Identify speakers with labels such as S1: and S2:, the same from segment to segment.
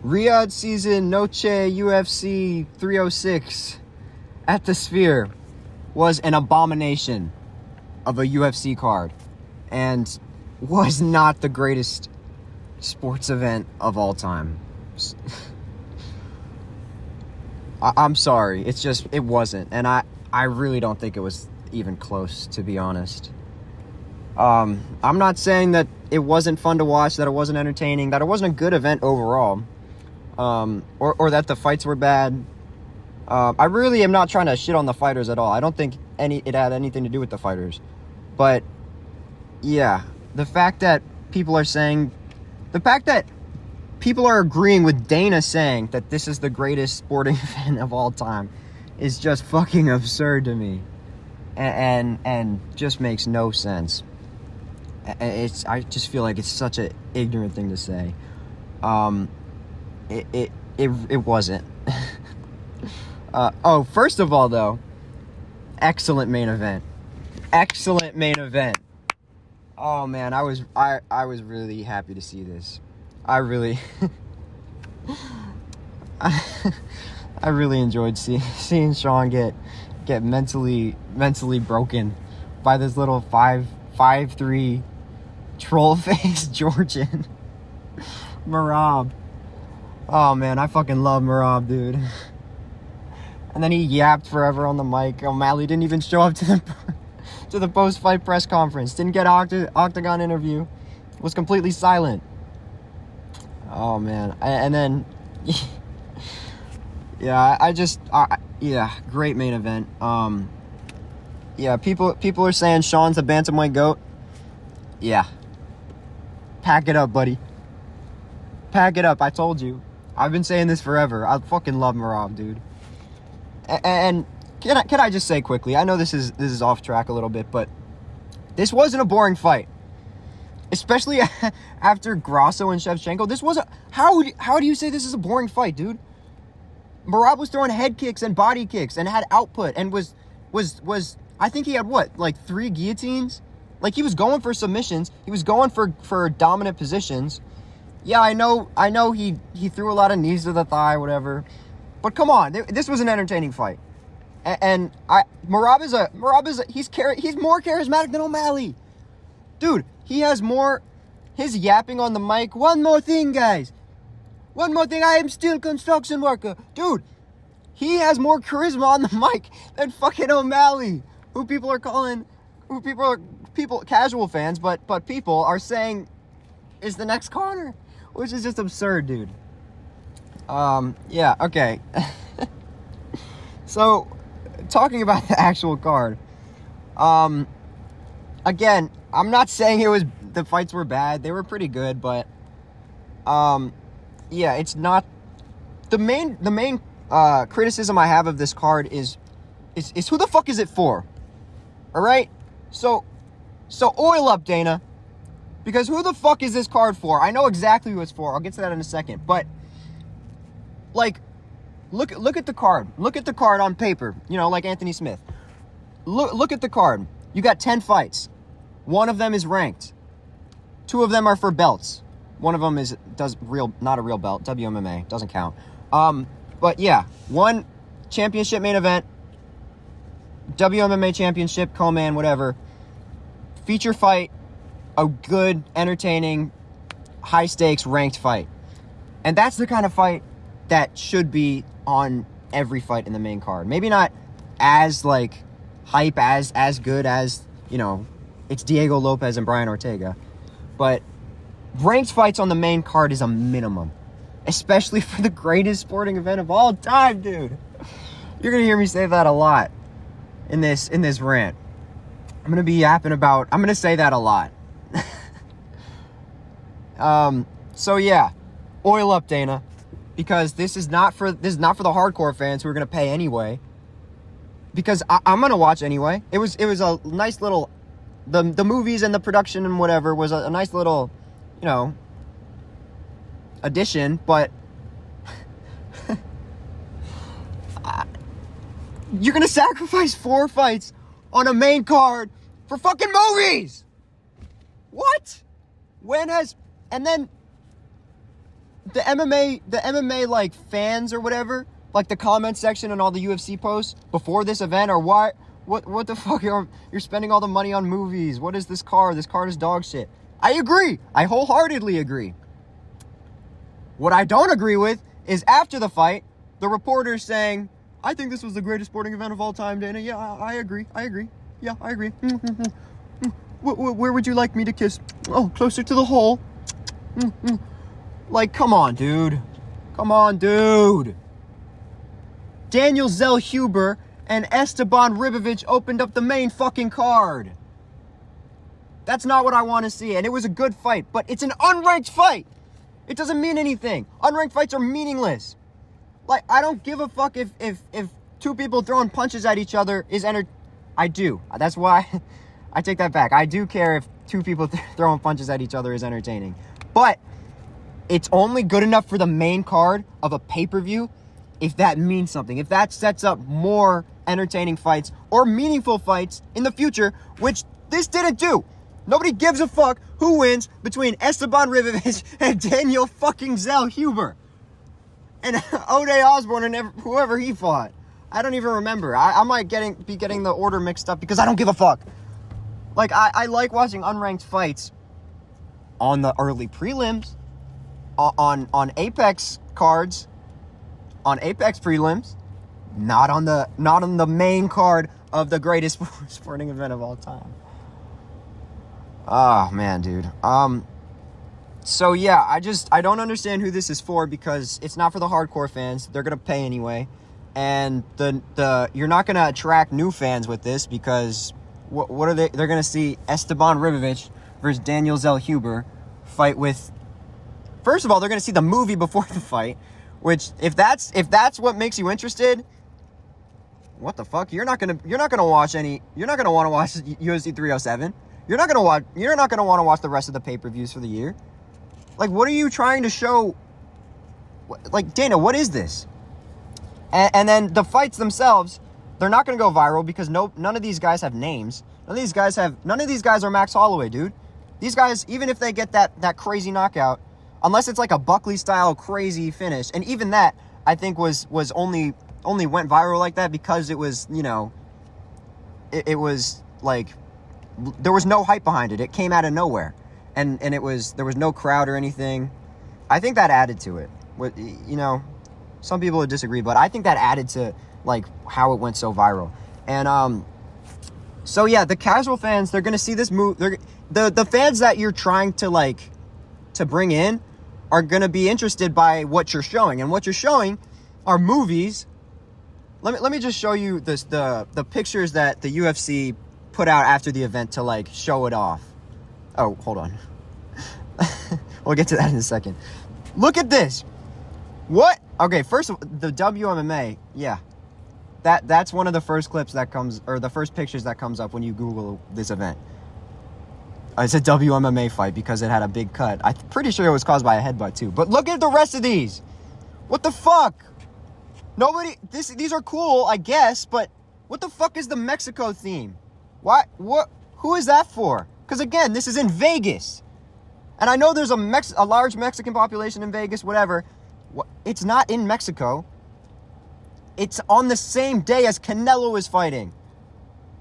S1: Riyadh season Noche UFC 306 at the Sphere was an abomination of a UFC card and was not the greatest sports event of all time. I'm sorry. It wasn't. And I really don't think it was even close, to be honest. I'm not saying that it wasn't fun to watch, that it wasn't entertaining, that it wasn't a good event overall, or that the fights were bad. I really am not trying to shit on the fighters at all. I don't think it had anything to do with the fighters. But, yeah, the fact that people are agreeing with Dana saying that this is the greatest sporting event of all time is just fucking absurd to me. And just makes no sense. I just feel like it's such an ignorant thing to say. It wasn't. First of all, though, excellent main event. Oh man, I was really happy to see this. I really enjoyed seeing Sean get mentally broken by this little 5'3" troll-faced Georgian. Merab. Oh man, I fucking love Merab, dude. And then he yapped forever on the mic. O'Malley didn't even show up to the post-fight press conference. Didn't get an octagon interview. Was completely silent. Oh man. And then great main event. People are saying Sean's the bantamweight GOAT. Yeah. Pack it up, buddy. Pack it up. I told you. I've been saying this forever. I fucking love Merab, dude. And can I just say quickly, I know this is off track a little bit, but this wasn't a boring fight. Especially after Grasso and Shevchenko. This wasn't... How do you say this is a boring fight, dude? Merab was throwing head kicks and body kicks and had output and was I think he had what, like 3 guillotines? Like he was going for submissions. He was going for dominant positions. Yeah, I know he threw a lot of knees to the thigh, whatever. But come on, this was an entertaining fight. And Merab is he's more charismatic than O'Malley. Dude, he has more, his yapping on the mic. One more thing, guys. One more thing, I am still construction worker. Dude, he has more charisma on the mic than fucking O'Malley, who casual fans, but people are saying is the next Conor, which is just absurd, dude. Yeah, okay. So, talking about the actual card, again, I'm not saying the fights were bad. They were pretty good, but, yeah, it's not, the main criticism I have of this card is who the fuck is it for? Alright? So oil up, Dana. Because who the fuck is this card for? I know exactly who it's for. I'll get to that in a second. But, like, look at the card. Look at the card on paper. You know, like Anthony Smith. Look at the card. You got 10 fights. One of them is ranked. 2 of them are for belts. One of them not a real belt. WMMA. Doesn't count. But yeah. 1 championship main event. WMMA championship, co-man, whatever. Feature fight. A good, entertaining, high-stakes, ranked fight. And that's the kind of fight that should be on every fight in the main card. Maybe not as, like, hype, as good as, you know, it's Diego Lopez and Brian Ortega. But ranked fights on the main card is a minimum. Especially for the greatest sporting event of all time, dude. You're going to hear me say that a lot in this rant. I'm going to be yapping about... I'm going to say that a lot. So yeah, oil up, Dana, because this is not for the hardcore fans who are gonna pay anyway. Because I'm gonna watch anyway. It was a nice little, the movies and the production and whatever was a nice little, you know, addition. But you're gonna sacrifice 4 fights on a main card for fucking movies. What? And then the MMA like fans or whatever, like the comment section on all the UFC posts before this event are what the fuck, you're spending all the money on movies. What is this card? This card is dog shit. I agree. I wholeheartedly agree. What I don't agree with is after the fight, the reporters saying, I think this was the greatest sporting event of all time, Dana. Yeah, I agree. Yeah, I agree. Where would you like me to kiss? Oh, closer to the hole. Like, come on, dude. Daniel Zellhuber and Esteban Ribovic opened up the main fucking card. That's not what I want to see, and it was a good fight, but it's an unranked fight. It doesn't mean anything. Unranked fights are meaningless. Like, I don't give a fuck if two people throwing punches at each other is I do. That's why I take that back. I do care if two people throwing punches at each other is entertaining. But it's only good enough for the main card of a pay-per-view if that means something. If that sets up more entertaining fights or meaningful fights in the future, which this didn't do. Nobody gives a fuck who wins between Esteban Ribovic and Daniel fucking Zellhuber. And O'Day Osborne and whoever he fought. I don't even remember. I might be getting the order mixed up because I don't give a fuck. Like, I like watching unranked fights on the early prelims, on Apex cards, on Apex prelims, not on the main card of the greatest sporting event of all time. Oh, man, dude. So, yeah, I don't understand who this is for because it's not for the hardcore fans. They're going to pay anyway. And you're not going to attract new fans with this because what are they? They're going to see Esteban Ribovic versus Daniel Zellhuber fight with... First of all, they're going to see the movie before the fight, which if that's what makes you interested, what the fuck? You're not going to want to watch UFC 307. You're not going to want to watch the rest of the pay-per-views for the year. Like, what are you trying to show? Like, Dana, what is this? And then the fights themselves, they're not going to go viral because none of these guys have names. None of these guys are Max Holloway, dude. These guys, even if they get that crazy knockout, unless it's like a Buckley-style crazy finish, and even that, I think was only went viral like that because it was, it was like, there was no hype behind it. It came out of nowhere. And there was no crowd or anything. I think that added to it. Some people would disagree, but I think that added to, like, how it went so viral. And, so yeah, the casual fans, they're going to see this move. The fans that you're trying to bring in are going to be interested by what you're showing. And what you're showing are movies. Let me just show you the pictures that the UFC put out after the event to, show it off. Oh, hold on. We'll get to that in a second. Look at this. What? Okay, first of all, the WMMA, yeah. That's one of the first clips that comes, or the first pictures that comes up when you Google this event. It's a WMMA fight because it had a big cut. I'm pretty sure it was caused by a headbutt too. But look at the rest of these. What the fuck? These are cool, I guess, but what the fuck is the Mexico theme? Who is that for? Because again, this is in Vegas. And I know there's a large Mexican population in Vegas, whatever. It's not in Mexico. It's on the same day as Canelo is fighting.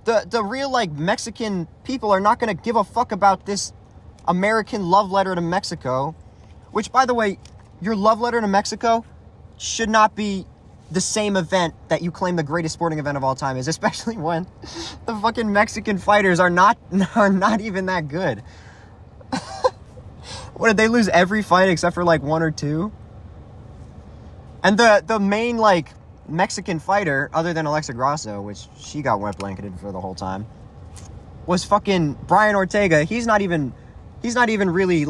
S1: The real, Mexican people are not going to give a fuck about this American love letter to Mexico. Which, by the way, your love letter to Mexico should not be the same event that you claim the greatest sporting event of all time is, especially when the fucking Mexican fighters are not even that good. What, did they lose every fight except for one or two? And the main Mexican fighter, other than Alexa Grasso, which she got wet blanketed for the whole time, was fucking Brian Ortega. He's not even really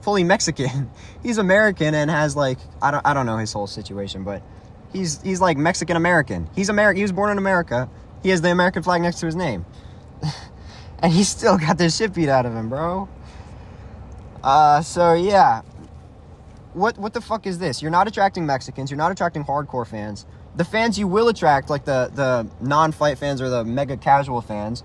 S1: fully Mexican. He's American and has I don't know his whole situation, but he's Mexican American. He's American. He was born in America. He has the American flag next to his name. And he still got the shit beat out of him, bro. So yeah. What the fuck is this? You're not attracting Mexicans. You're not attracting hardcore fans. The fans you will attract, the non-fight fans or the mega casual fans,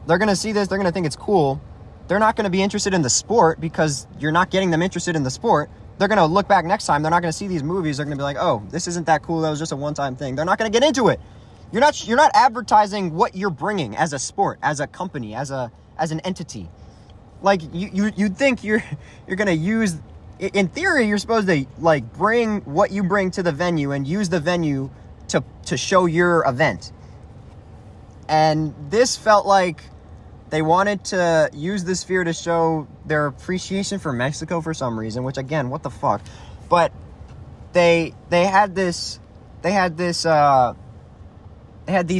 S1: they're going to see this. They're going to think it's cool. They're not going to be interested in the sport because you're not getting them interested in the sport. they're going to look back next time. They're not going to see these movies. They're going to be like, oh, this isn't that cool. That was just a one-time thing. They're not going to get into it. You're not advertising what you're bringing as a sport, as a company, as an entity. Like, you'd think you're going to use, in theory, you're supposed to, like, bring what you bring to the venue and use the venue to show your event. And this felt like they wanted to use the Sphere to show their appreciation for Mexico for some reason, which, again, what the fuck? But they had these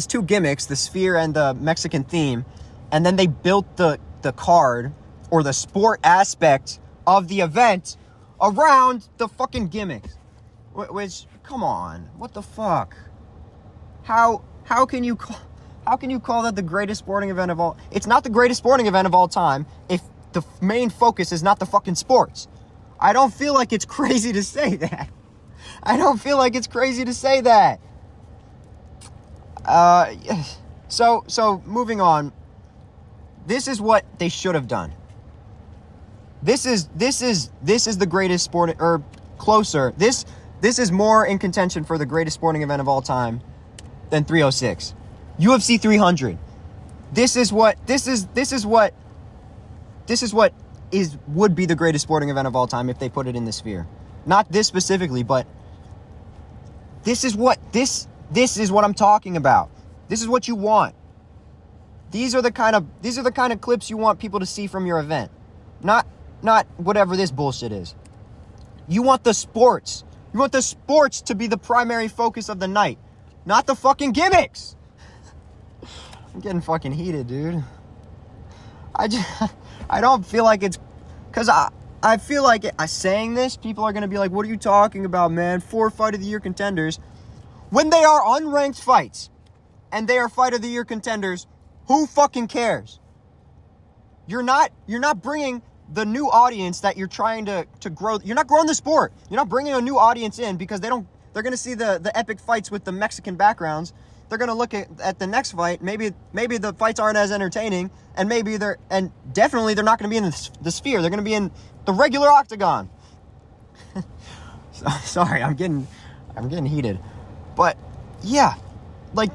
S1: two gimmicks, the Sphere and the Mexican theme, and then they built the card or the sport aspect of the event around the fucking gimmicks. Which, come on, what the fuck? How can you call that the greatest sporting event of all? It's not the greatest sporting event of all time if the main focus is not the fucking sports. I don't feel like it's crazy to say that. So moving on. This is what they should have done. This is the greatest sport, or closer. This is more in contention for the greatest sporting event of all time than 306. UFC 300. This is what would be the greatest sporting event of all time if they put it in the Sphere. Not this specifically, but this is what I'm talking about. This is what you want. These are the kind of clips you want people to see from your event. Not whatever this bullshit is. You want the sports. You want the sports to be the primary focus of the night, not the fucking gimmicks. I'm getting fucking heated, dude. I don't feel like it's, because I feel like saying this, people are going to be like, what are you talking about, man? 4 Fight of the Year contenders. When they are unranked fights and they are Fight of the Year contenders, who fucking cares? You're not bringing the new audience that you're trying to grow. You're not growing the sport. You're not bringing a new audience in because they're going to see the epic fights with the Mexican backgrounds. They're going to look at the next fight. Maybe the fights aren't as entertaining, and definitely they're not going to be in the Sphere. They're going to be in the regular octagon. Sorry, I'm getting heated. But yeah, like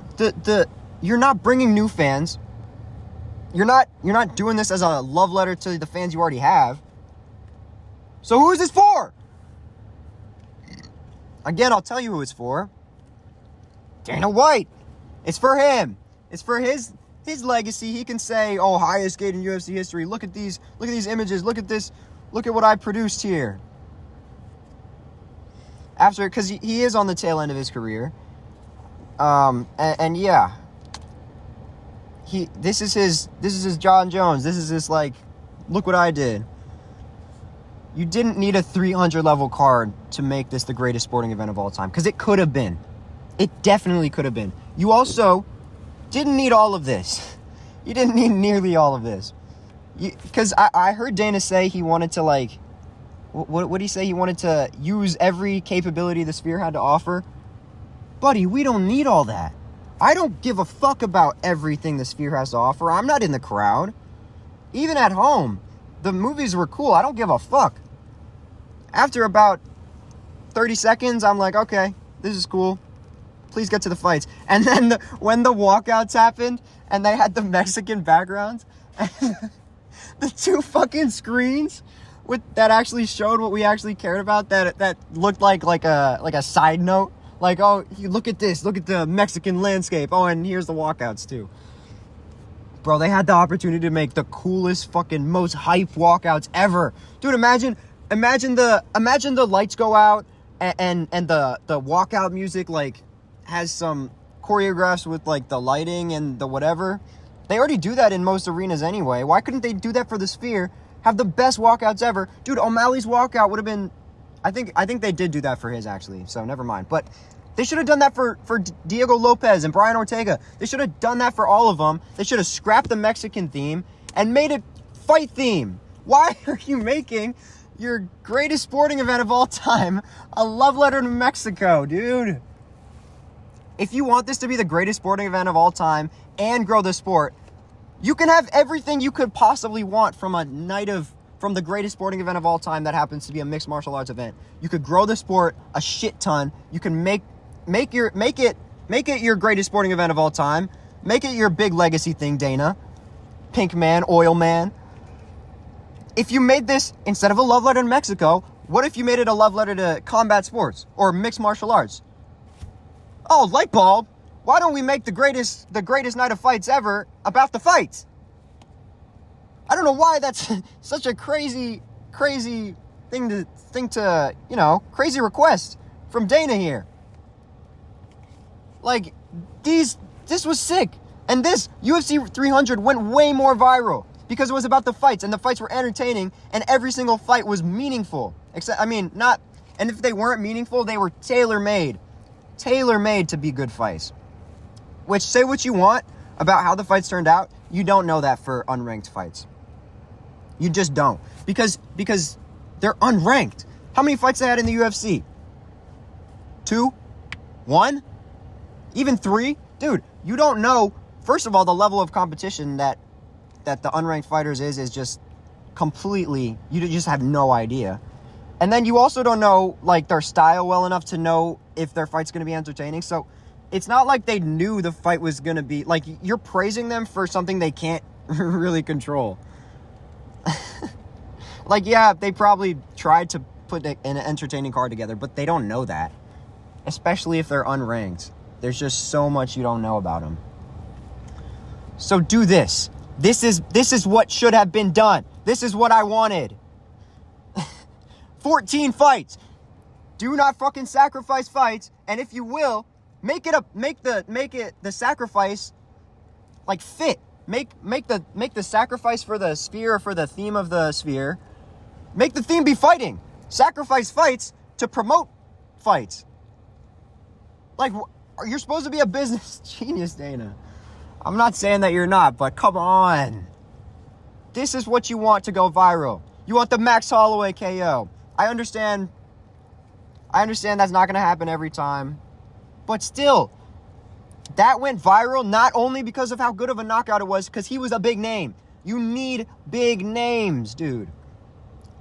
S1: you're not bringing new fans. You're not doing this as a love letter to the fans you already have. So who is this for? Again, I'll tell you who it's for. Dana White. It's for him. It's for his legacy. He can say, "Oh, highest gate in UFC history. Look at these images. Look at this. Look at what I produced here." Because he is on the tail end of his career. And yeah. This is his John Jones. This is his, like, look what I did. You didn't need a 300 level card to make this the greatest sporting event of all time, because it could have been. It definitely could have been. You also didn't need all of this. You didn't need nearly all of this. Because I heard Dana say he wanted to, like, what did he say? He wanted to use every capability the Sphere had to offer. Buddy, we don't need all that. I don't give a fuck about everything the Sphere has to offer. I'm not in the crowd. Even at home, the movies were cool. I don't give a fuck. After about 30 seconds, I'm like, okay, this is cool. Please get to the fights. And then when the walkouts happened and they had the Mexican backgrounds, the two fucking screens that actually showed what we actually cared about, that looked like a side note. Like, oh, look at this. Look at the Mexican landscape. Oh, and here's the walkouts, too. Bro, they had the opportunity to make the coolest, fucking, most hype walkouts ever. Dude, imagine the lights go out and the walkout music, like, has some choreographs with, like, the lighting and the whatever. They already do that in most arenas anyway. Why couldn't they do that for the Sphere? Have the best walkouts ever. Dude, O'Malley's walkout would have been... I think they did do that for his, actually, so never mind. But they should have done that for Diego Lopez and Brian Ortega. They should have done that for all of them. They should have scrapped the Mexican theme and made it fight theme. Why are you making your greatest sporting event of all time a love letter to Mexico, dude? If you want this to be the greatest sporting event of all time and grow the sport, you can have everything you could possibly want from from the greatest sporting event of all time that happens to be a mixed martial arts event. You could grow the sport a shit ton. You can make it your greatest sporting event of all time. Make it your big legacy thing, Dana. Pink man, oil man. If you made this, instead of a love letter to Mexico, what if you made it a love letter to combat sports or mixed martial arts? Oh, light bulb. Why don't we make the greatest night of fights ever about the fights? I don't know why that's such a crazy thing to, crazy request from Dana here. Like, this was sick. And this UFC 300 went way more viral because it was about the fights, and the fights were entertaining, and every single fight was meaningful. And if they weren't meaningful, they were tailor-made to be good fights. Which, say what you want about how the fights turned out, you don't know that for unranked fights. You just don't. Because they're unranked. How many fights they had in the UFC? 2? 1? Even 3? Dude, you don't know. First of all, the level of competition that the unranked fighters is just completely, you just have no idea. And then you also don't know, like, their style well enough to know if their fight's going to be entertaining. So it's not like they knew the fight was going to be, like, you're praising them for something they can't really control. Like, yeah, they probably tried to put an entertaining card together, but they don't know that. Especially if they're unranked. There's just so much you don't know about them. So do this. This is what should have been done. This is what I wanted. 14 fights. Do not fucking sacrifice fights, and if you will, make it the sacrifice like fit. Make the sacrifice for the sphere or for the theme of the sphere. Make the theme be fighting. Sacrifice fights to promote fights. Like, you're supposed to be a business genius, Dana. I'm not saying that you're not, but come on. This is what you want to go viral. You want the Max Holloway KO. I understand that's not going to happen every time. But still, that went viral not only because of how good of a knockout it was, because he was a big name. You need big names, dude.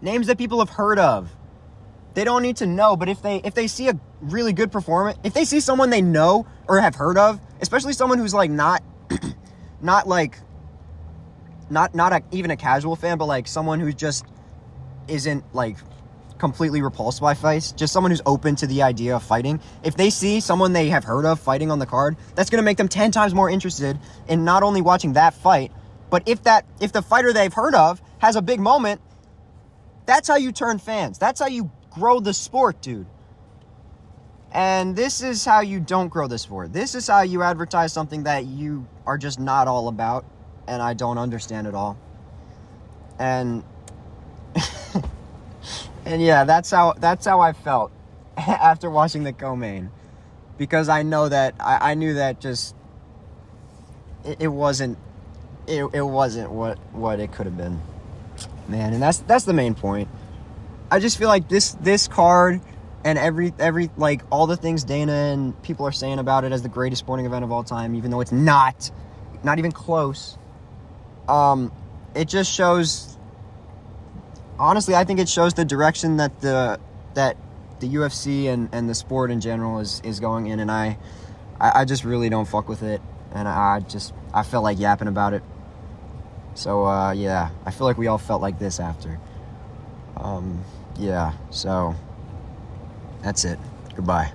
S1: Names that people have heard of. They don't need to know, but if they see a really good performance, if they see someone they know or have heard of, especially someone who's like not even a casual fan, but like someone who just isn't like completely repulsed by fights, just someone who's open to the idea of fighting. If they see someone they have heard of fighting on the card, that's going to make them 10 times more interested in not only watching that fight, but if the fighter they've heard of has a big moment, that's how you turn fans. That's how you grow the sport, dude. And this is how you don't grow the sport. This is how you advertise something that you are just not all about, and I don't understand at all. And and yeah, that's how I felt after watching the co-main, because I know that I knew that just it wasn't what it could have been, man. And that's the main point. I just feel like this card and every like all the things Dana and people are saying about it as the greatest sporting event of all time, even though it's not even close. It just shows. Honestly, I think it shows the direction that the UFC and the sport in general is going in, and I just really don't fuck with it, and I felt like yapping about it. So yeah, I feel like we all felt like this after. Yeah, so that's it. Goodbye.